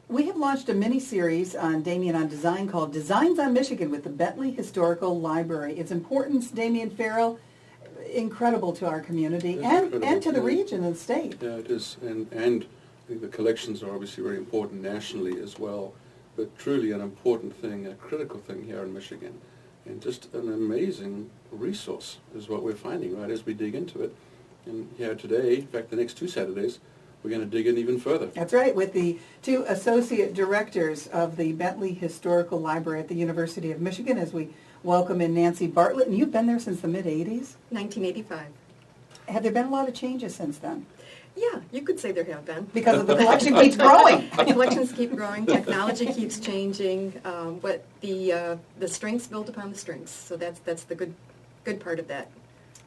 We have launched a mini-series on Damian on Design called Designs on Michigan with the Bentley Historical Library. Its importance, Damian Farrell, incredible to our community and to the region and the state. Yeah, it is. And I think the collections are obviously very important nationally as well, but truly an important thing, a critical thing here in Michigan. And just an amazing resource is what we're finding, right, as we dig into it. And here today, in fact, the next 2 Saturdays, we're going to dig in even further. That's right, with the 2 associate directors of the Bentley Historical Library at the University of Michigan, as we welcome in Nancy Bartlett. And you've been there since the mid-'80s? 1985. Have there been a lot of changes since then? Yeah, you could say there have been. Because the collection keeps growing. The collections keep growing, technology keeps changing, but the strengths build upon the strengths. So that's the good part of that.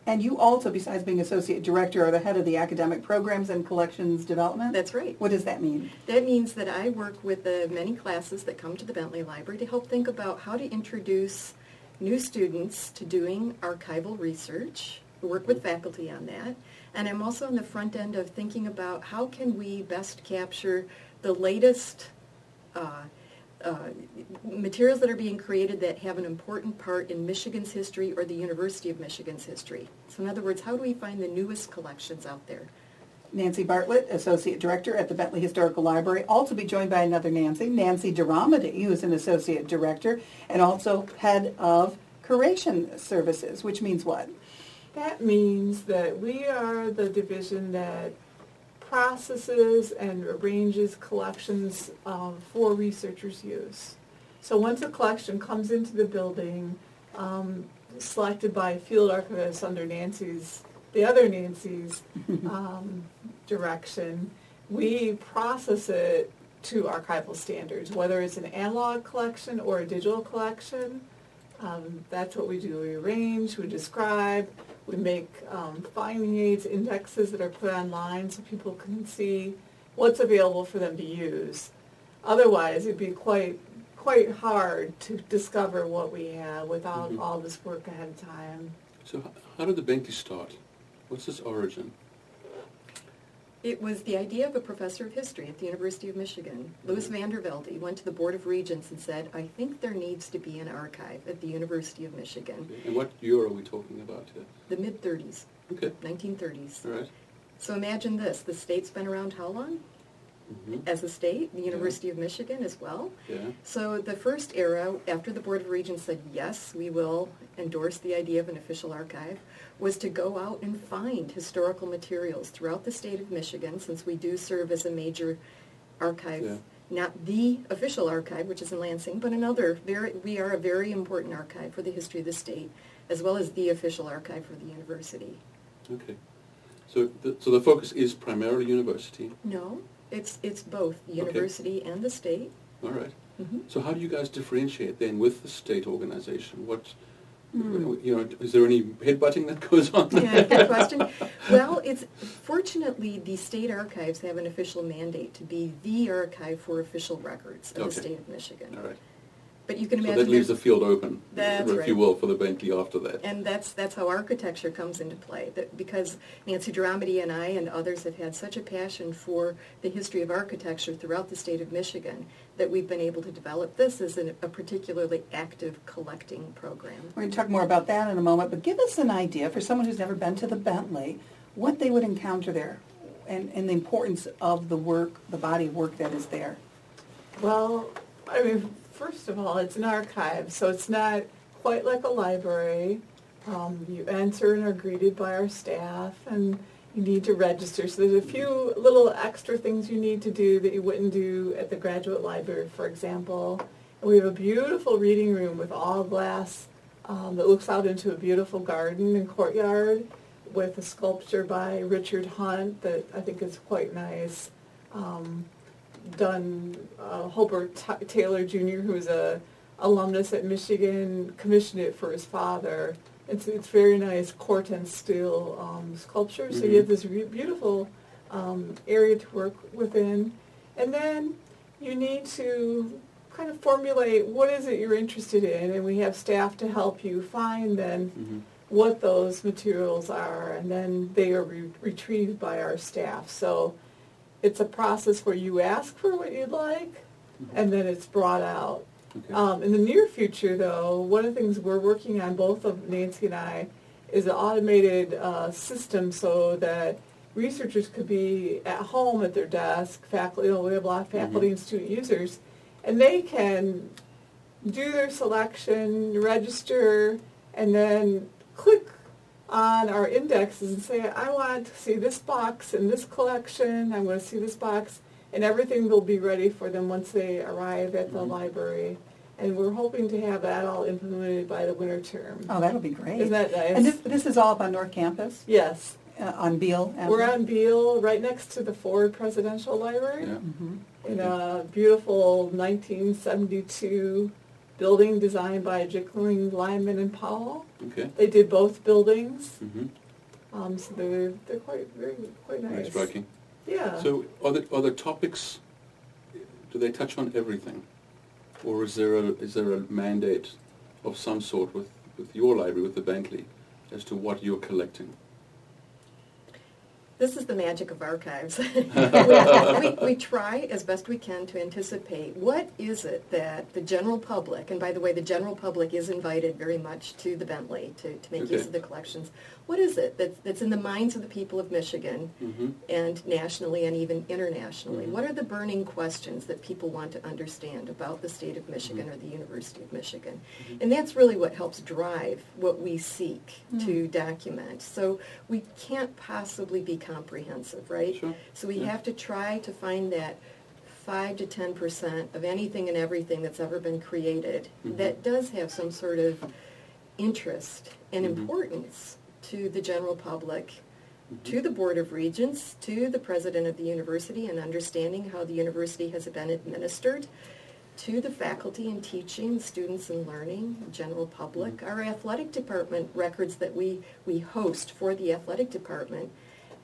And you also, besides being associate director, are the head of the academic programs and collections development? That's right. What does that mean? That means that I work with the many classes that come to the Bentley Library to help think about how to introduce new students to doing archival research. We work with faculty on that. And I'm also on the front end of thinking about how can we best capture the latest materials that are being created that have an important part in Michigan's history or the University of Michigan's history. So in other words, how do we find the newest collections out there? Nancy Bartlett, Associate Director at the Bentley Historical Library, also be joined by another Nancy Deromedi, who is an Associate Director and also Head of Curation Services, which means what? That means that we are the division that processes and arranges collections for researchers' use. So once a collection comes into the building, selected by field archivists under the other Nancy's direction, we process it to archival standards, whether it's an analog collection or a digital collection. That's what we do. We arrange, we describe, we make finding aids, indexes that are put online so people can see what's available for them to use. Otherwise, it'd be quite hard to discover what we have without all this work ahead of time. So how did the Bentley start? What's its origin? It was the idea of a professor of history at the University of Michigan, Louis Vandervelde. He went to the Board of Regents and said, I think there needs to be an archive at the University of Michigan. Okay. And what year are we talking about here? The mid-30s, Okay. 1930s. All right. So imagine this, the state's been around how long? As a state, the University of Michigan as well. Yeah. So the first era, after the Board of Regents said, yes, we will endorse the idea of an official archive, was to go out and find historical materials throughout the state of Michigan, since we do serve as a major archive, not the official archive, which is in Lansing, but we are a very important archive for the history of the state, as well as the official archive for the university. Okay. So the focus is primarily university? No. It's both the university and the state. All right. So how do you guys differentiate then with the state organization? What, is there any headbutting that goes on there? Yeah, good question. Well, fortunately the state archives have an official mandate to be the archive for official records of the state of Michigan. All right. But you can imagine so that leaves the field open, that's if you will, for the Bentley after that. And that's how architecture comes into play. Because Nancy Deromedi and I and others have had such a passion for the history of architecture throughout the state of Michigan that we've been able to develop this as a particularly active collecting program. We're going to talk more about that in a moment, but give us an idea for someone who's never been to the Bentley, what they would encounter there and the importance of the work, the body of work that is there. Well, I mean, first of all, it's an archive, so it's not quite like a library. You enter and are greeted by our staff, and you need to register. So there's a few little extra things you need to do that you wouldn't do at the graduate library, for example. And we have a beautiful reading room with all glass that looks out into a beautiful garden and courtyard with a sculpture by Richard Hunt that I think is quite nice. Hobart Taylor Jr., who is a alumnus at Michigan, commissioned it for his father. It's very nice Corten steel sculpture. So you have this beautiful area to work within. And then you need to kind of formulate what is it you're interested in, and we have staff to help you find then what those materials are, and then they are retrieved by our staff. So it's a process where you ask for what you'd like, and then it's brought out. Okay. In the near future, though, one of the things we're working on, both of Nancy and I, is an automated system so that researchers could be at home at their desk, faculty, we have a lot of faculty and student users, and they can do their selection, register, and then click on our indexes and say, I want to see this box in this collection, I want to see this box, and everything will be ready for them once they arrive at the library. And we're hoping to have that all implemented by the winter term. Oh, that'll be great. Isn't that nice? And this is all up on North Campus, Yes. on Beale Avenue? We're on Beale, right next to the Ford Presidential Library, Yeah. Mm-hmm. in a beautiful 1972 building designed by Jickling, Lyman, and Powell. Okay. They did both buildings, Mm-hmm. so they're quite nice. Very striking. Yeah. So are the topics, do they touch on everything? Or is there a mandate of some sort with your library, with the Bentley, as to what you're collecting? This is the magic of archives. we try as best we can to anticipate what is it that the general public, and by the way, the general public is invited very much to the Bentley to make use of the collections. What is it that's in the minds of the people of Michigan and nationally and even internationally? What are the burning questions that people want to understand about the state of Michigan or the University of Michigan? And that's really what helps drive what we seek to document. So we can't possibly be comprehensive, right? Sure. So we have to try to find that 5 to 10% of anything and everything that's ever been created that does have some sort of interest and importance to the general public, to the Board of Regents, to the president of the university, and understanding how the university has been administered, to the faculty and teaching, students and learning, general public. Our athletic department records that we host for the athletic department,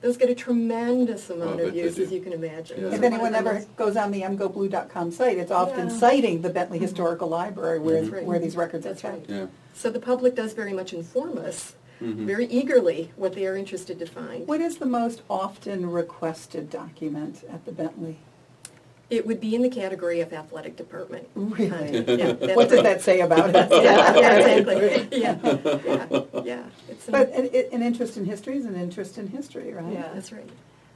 those get a tremendous amount of use, as you can imagine. Yeah. Those If are anyone one of the ever most- goes on the mgoblue.com site, it's often Yeah. citing the Bentley Historical Library where, That's right. where these records are That's kept. right. Yeah. So the public does very much inform us very eagerly what they are interested to find. What is the most often requested document at the Bentley? It would be in the category of athletic department. Really? Yeah, that's What does right. that say about it? Yeah, exactly. Yeah. It's But an interest in history is an interest in history, right? Yeah. that's right.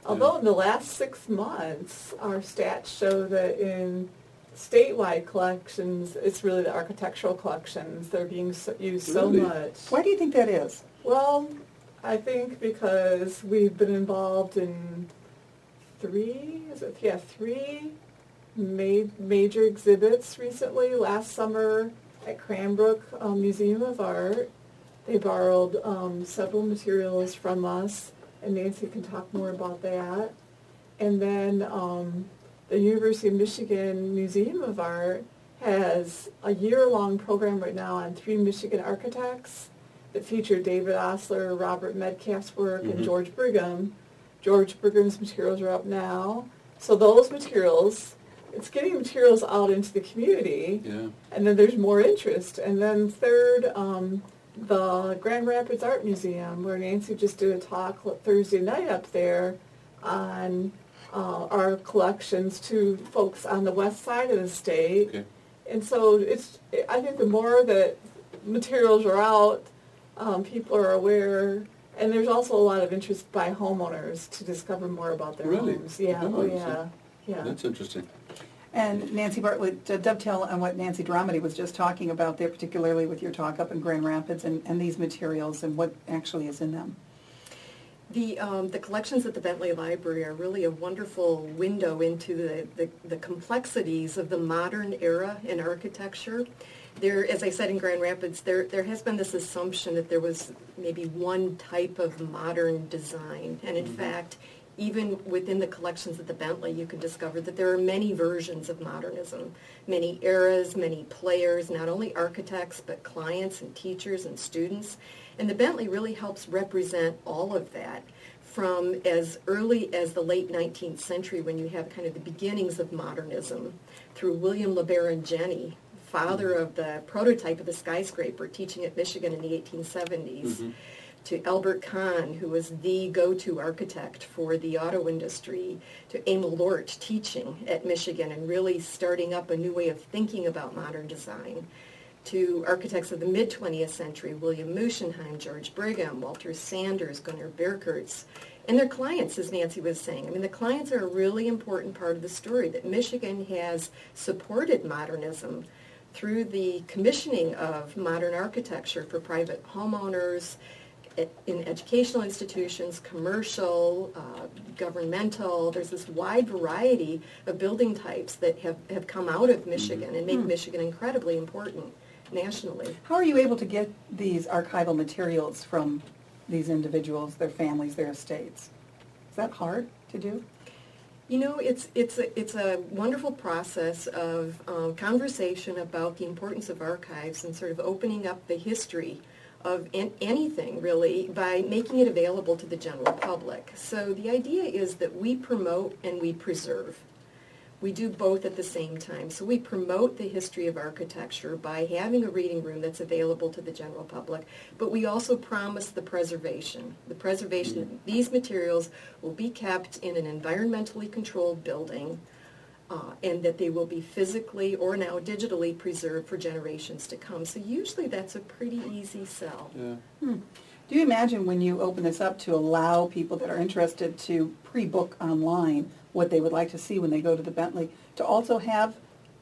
Although in the last 6 months, our stats show that in statewide collections, it's really the architectural collections that are being used so Really? much. Why do you think that is? Well, I think because we've been involved in three major exhibits recently. Last summer at Cranbrook Museum of Art, they borrowed several materials from us, and Nancy can talk more about that. And then the University of Michigan Museum of Art has a year-long program right now on 3 Michigan architects that feature David Osler, Robert Metcalf's work, and George Brigham. George Brigham's materials are up now. So those materials, it's getting materials out into the community, Yeah. and then there's more interest. And then third, the Grand Rapids Art Museum, where Nancy just did a talk Thursday night up there on our collections to folks on the west side of the state. Okay. And so I think the more that materials are out, people are aware, and there's also a lot of interest by homeowners to discover more about their Really? homes. Yeah, Oh, oh I see. yeah. That's interesting. And Nancy Bartlett, to dovetail on what Nancy Deromedi was just talking about there, particularly with your talk up in Grand Rapids and these materials and what actually is in them. The collections at the Bentley Library are really a wonderful window into the complexities of the modern era in architecture. There, as I said in Grand Rapids, there has been this assumption that there was maybe one type of modern design, and in fact, even within the collections at the Bentley, you can discover that there are many versions of modernism, many eras, many players, not only architects, but clients and teachers and students. And the Bentley really helps represent all of that from as early as the late 19th century, when you have kind of the beginnings of modernism, through William LeBaron Jenney, father of the prototype of the skyscraper, teaching at Michigan in the 1870s. to Albert Kahn, who was the go-to architect for the auto industry, to Emil Lort teaching at Michigan and really starting up a new way of thinking about modern design, to architects of the mid-20th century, William Muschenheim, George Brigham, Walter Sanders, Gunnar Birkerts, and their clients, as Nancy was saying. I mean, the clients are a really important part of the story, that Michigan has supported modernism through the commissioning of modern architecture for private homeowners, in educational institutions, commercial, governmental. There's this wide variety of building types that have come out of Michigan and make Michigan incredibly important nationally. How are you able to get these archival materials from these individuals, their families, their estates? Is that hard to do? You know, it's a wonderful process of conversation about the importance of archives and sort of opening up the history of anything, really, by making it available to the general public. So the idea is that we promote and we preserve. We do both at the same time. So we promote the history of architecture by having a reading room that's available to the general public, but we also promise the preservation. The preservation of these materials will be kept in an environmentally controlled building, and that they will be physically or now digitally preserved for generations to come. So usually that's a pretty easy sell. Yeah. Do you imagine when you open this up to allow people that are interested to pre-book online what they would like to see when they go to the Bentley, to also have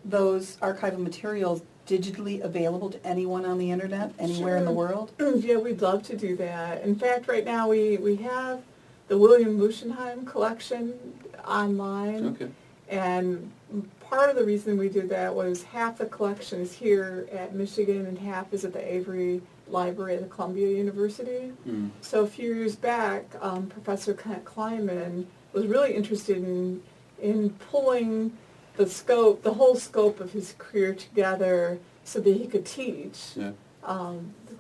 those archival materials digitally available to anyone on the internet, anywhere in the world? Yeah, we'd love to do that. In fact, right now we have the William Muschenheim collection online. Okay. And part of the reason we did that was half the collection is here at Michigan and half is at the Avery Library at the Columbia University. So a few years back, Professor Kent Kleinman was really interested in pulling the whole scope of his career together so that he could teach. Yeah.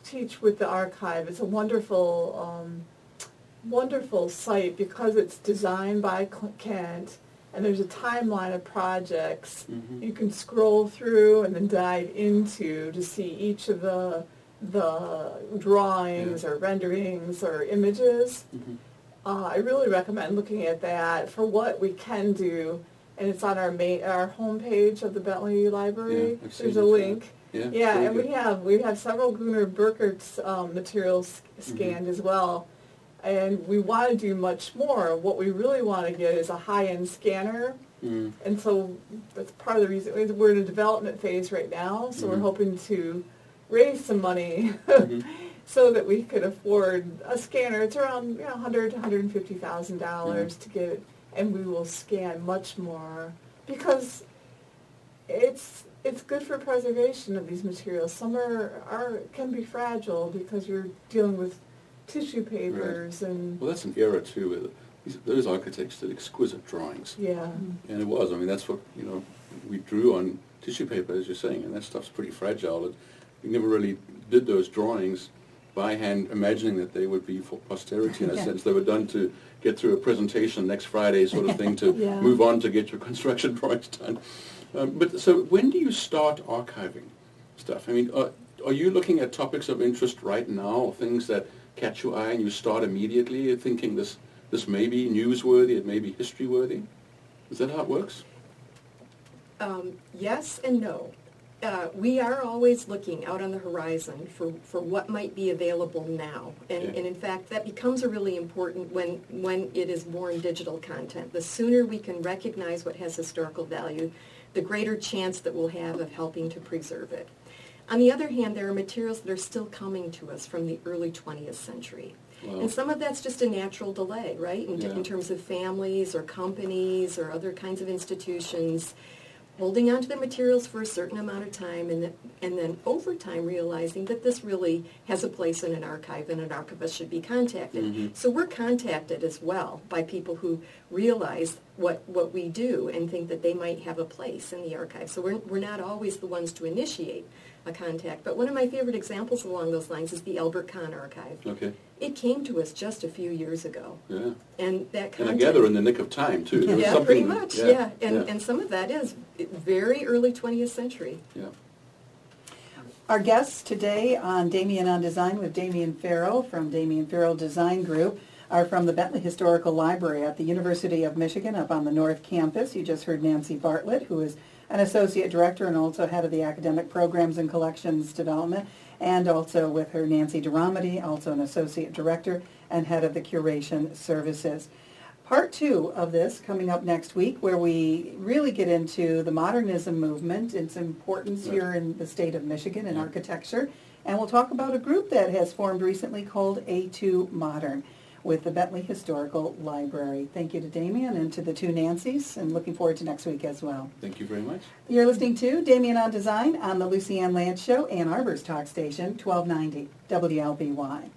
Teach with the archive. It's a wonderful, wonderful site because it's designed by Kent. And there's a timeline of projects you can scroll through and then dive into to see each of the drawings or renderings or images. I really recommend looking at that for what we can do. And it's on our homepage of the Bentley Library. Yeah, I've seen there's a it, link. Yeah, and good. we have several Gunnar Birkert's materials scanned as well. And we want to do much more. What we really want to get is a high-end scanner. And so that's part of the reason. We're in a development phase right now, so we're hoping to raise some money so that we could afford a scanner. It's around $100,000 to $150,000 to get it, and we will scan much more because it's good for preservation of these materials. Some can be fragile because you're dealing with tissue papers and... Well, that's an era, too, where those architects did exquisite drawings. Yeah. And it was. I mean, that's what, we drew on tissue paper, as you're saying, and that stuff's pretty fragile. We never really did those drawings by hand, imagining that they would be for posterity, in a sense. They were done to get through a presentation next Friday sort of thing, to move on to get your construction drawings done. But so when do you start archiving stuff? I mean, are you looking at topics of interest right now, or things that catch your eye and you start immediately thinking this may be newsworthy, it may be history-worthy? Is that how it works? Yes and no. We are always looking out on the horizon for what might be available now. And in fact, that becomes a really important when it is born digital content. The sooner we can recognize what has historical value, the greater chance that we'll have of helping to preserve it. On the other hand, there are materials that are still coming to us from the early 20th century. Wow. And some of that's just a natural delay, right, in terms of families or companies or other kinds of institutions holding on to their materials for a certain amount of time and then over time realizing that this really has a place in an archive and an archivist should be contacted. So we're contacted as well by people who realize what we do and think that they might have a place in the archive. So we're not always the ones to initiate a contact. But one of my favorite examples along those lines is the Albert Kahn archive. Okay. It came to us just a few years ago. Yeah. And that contact... And I gather in the nick of time, too. There was Yeah, something, pretty much, And some of that is very early 20th century. Yeah. Our guests today on Damian on Design with Damian Farrell from Damian Farrell Design Group are from the Bentley Historical Library at the University of Michigan up on the North Campus. You just heard Nancy Bartlett, who is an Associate Director and also head of the Academic Programs and Collections Development, and also with her Nancy Deromedi, also an Associate Director and head of the Curation Services. Part 2 of this coming up next week, where we really get into the modernism movement, its importance here in the state of Michigan in architecture, and we'll talk about a group that has formed recently called A2 Modern with the Bentley Historical Library. Thank you to Damian and to the two Nancys, and looking forward to next week as well. Thank you very much. You're listening to Damian on Design on the Lucy Ann Lance Show, Ann Arbor's talk station, 1290 WLBY.